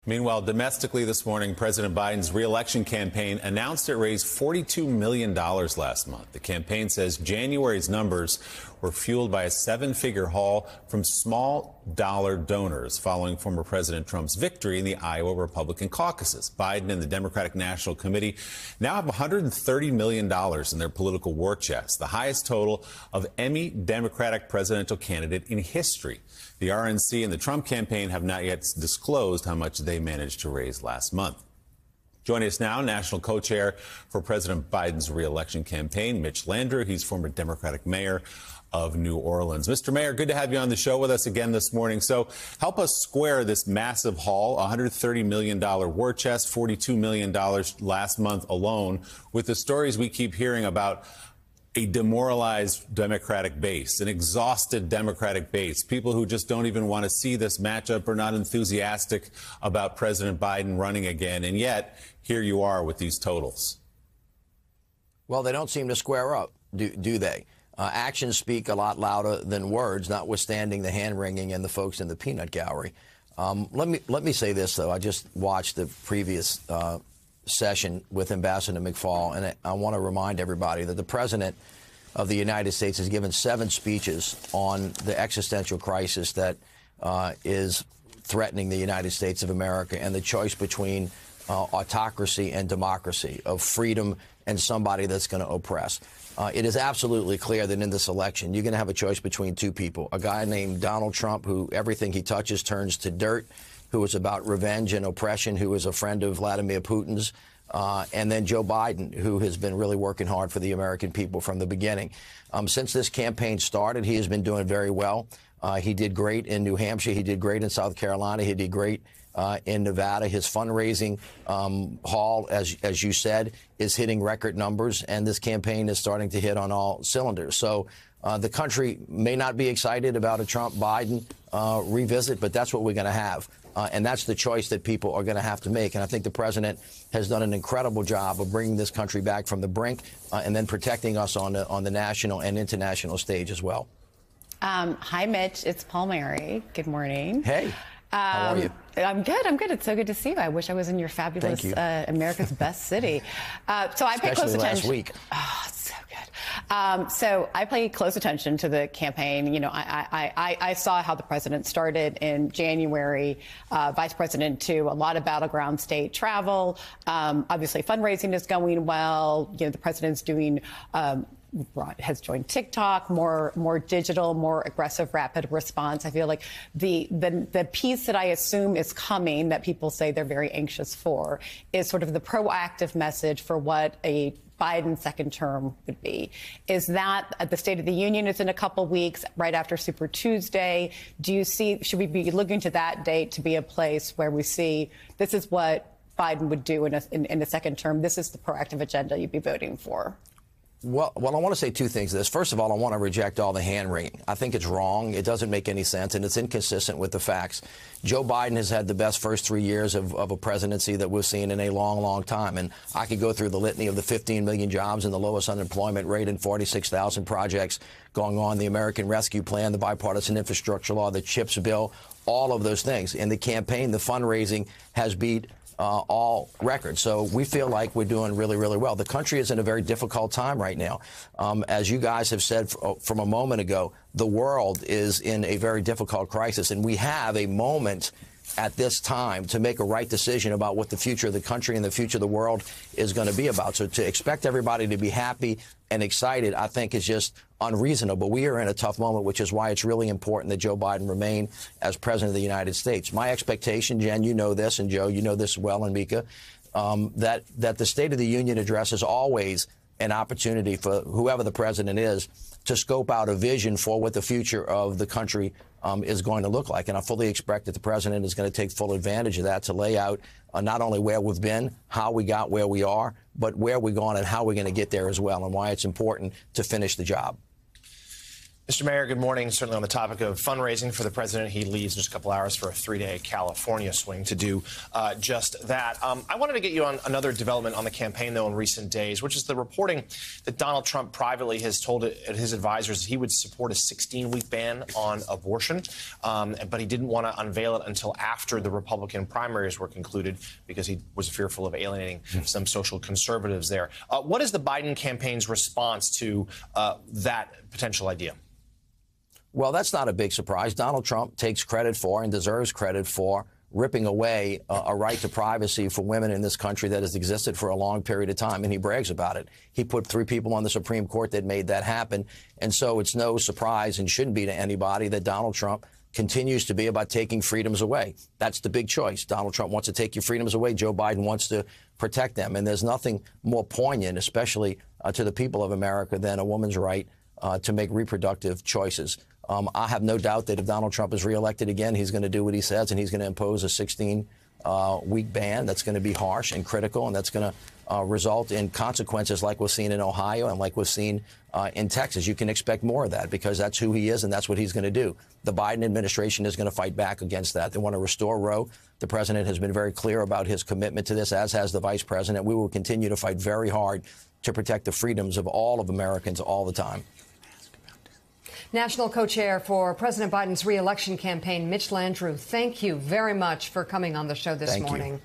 Meanwhile, domestically this morning, President Biden's re-election campaign announced it raised $42 million last month. The campaign says January's numbers were fueled by a seven-figure haul from small-dollar donors following former President Trump's victory in the Iowa Republican caucuses. Biden and the Democratic National Committee now have $130 million in their political war chest, the highest total of any Democratic presidential candidate in history. The RNC and the Trump campaign have not yet disclosed how much they managed to raise last month. Joining us now, national co-chair for President Biden's re-election campaign, Mitch Landrieu. He's former Democratic mayor of New Orleans. Mr. Mayor, good to have you on the show with us again this morning. So help us square this massive haul, $130 million war chest, $42 million last month alone, with the stories we keep hearing about a demoralized Democratic base, an exhausted Democratic base, people who just don't even want to see this matchup or not enthusiastic about President Biden running again. And yet, here you are with these totals. Well, they don't seem to square up, do they? Actions speak a lot louder than words, notwithstanding the hand-wringing and the folks in the peanut gallery. Let me say this, though. I just watched the previous session with Ambassador McFaul, and I want to remind everybody that the President of the United States has given 7 speeches on the existential crisis that is threatening the United States of America and the choice between autocracy and democracy, of freedom and somebody that's going to oppress. It is absolutely clear that in this election, you're going to have a choice between 2 people, a guy named Donald Trump, who everything he touches turns to dirt, who is about revenge and oppression, who is a friend of Vladimir Putin's, and then Joe Biden, who has been really working hard for the American people from the beginning. Since this campaign started, he has been doing very well. He did great in New Hampshire. He did great in South Carolina. He did great in Nevada. His fundraising haul, as you said, is hitting record numbers, and this campaign is starting to hit on all cylinders. So the country may not be excited about a Trump-Biden revisit, but that's what we're going to have. And that's the choice that people are going to have to make. And I think the president has done an incredible job of bringing this country back from the brink and then protecting us on the national and international stage as well. Hi, Mitch. It's Palmieri. Good morning. Hey. How are you? I'm good. I'm good. It's so good to see you. I wish I was in your fabulous America's best city. So I pay close attention. Last week. Oh, so good. So I pay close attention to the campaign. You know, I saw how the president started in January, vice president to a lot of battleground state travel. Obviously, fundraising is going well. You know, the president's doing has joined TikTok, more digital, more aggressive, rapid response. I feel like the piece that I assume is coming that people say they're very anxious for is sort of the proactive message for what a Biden second term would be. Is that the State of the Union is in a couple weeks, right after Super Tuesday? Do you see, should we be looking to that date to be a place where we see this is what Biden would do in a second term? This is the proactive agenda you'd be voting for? Well, I want to say 2 things to this. First of all, I want to reject all the hand-wringing. I think it's wrong. It doesn't make any sense, and it's inconsistent with the facts. Joe Biden has had the best first 3 years of a presidency that we've seen in a long, long time. And I could go through the litany of the 15 million jobs and the lowest unemployment rate and 46,000 projects going on, the American Rescue Plan, the bipartisan infrastructure law, the CHIPS bill, all of those things. In the campaign, the fundraising has beat all records. So we feel like we're doing really, really well. The country is in a very difficult time right now. As you guys have said from a moment ago, the world is in a very difficult crisis, and we have a moment at this time to make a right decision about what the future of the country and the future of the world is going to be about. So to expect everybody to be happy and excited, I think, is just unreasonable. We are in a tough moment, which is why it's really important that Joe Biden remain as president of the United States. My expectation, Jen, you know this, and Joe, you know this well, and Mika, that the State of the Union address is always an opportunity for whoever the president is to scope out a vision for what the future of the country is going to look like. And I fully expect that the president is going to take full advantage of that to lay out not only where we've been, how we got where we are, but where we're going and how we're going to get there as well, and why it's important to finish the job. Mr. Mayor, good morning. Certainly on the topic of fundraising for the president, he leaves in just a couple hours for a 3-day California swing to do just that. I wanted to get you on another development on the campaign, though, in recent days, which is the reporting that Donald Trump privately has told his advisors he would support a 16-week ban on abortion, but he didn't want to unveil it until after the Republican primaries were concluded because he was fearful of alienating some social conservatives there. What is the Biden campaign's response to that potential idea? Well, that's not a big surprise. Donald Trump takes credit for and deserves credit for ripping away a right to privacy for women in this country that has existed for a long period of time, and he brags about it. He put 3 people on the Supreme Court that made that happen, and so it's no surprise and shouldn't be to anybody that Donald Trump continues to be about taking freedoms away. That's the big choice. Donald Trump wants to take your freedoms away. Joe Biden wants to protect them, and there's nothing more poignant, especially to the people of America, than a woman's right to make reproductive choices. I have no doubt that if Donald Trump is reelected again, he's going to do what he says, and he's going to impose a 16-week ban that's going to be harsh and critical, and that's going to result in consequences like we've seen in Ohio and like we've seen in Texas. You can expect more of that because that's who he is and that's what he's going to do. The Biden administration is going to fight back against that. They want to restore Roe. The president has been very clear about his commitment to this, as has the vice president. We will continue to fight very hard to protect the freedoms of all of Americans all the time. National co-chair for President Biden's re-election campaign, Mitch Landrieu, thank you very much for coming on the show this morning.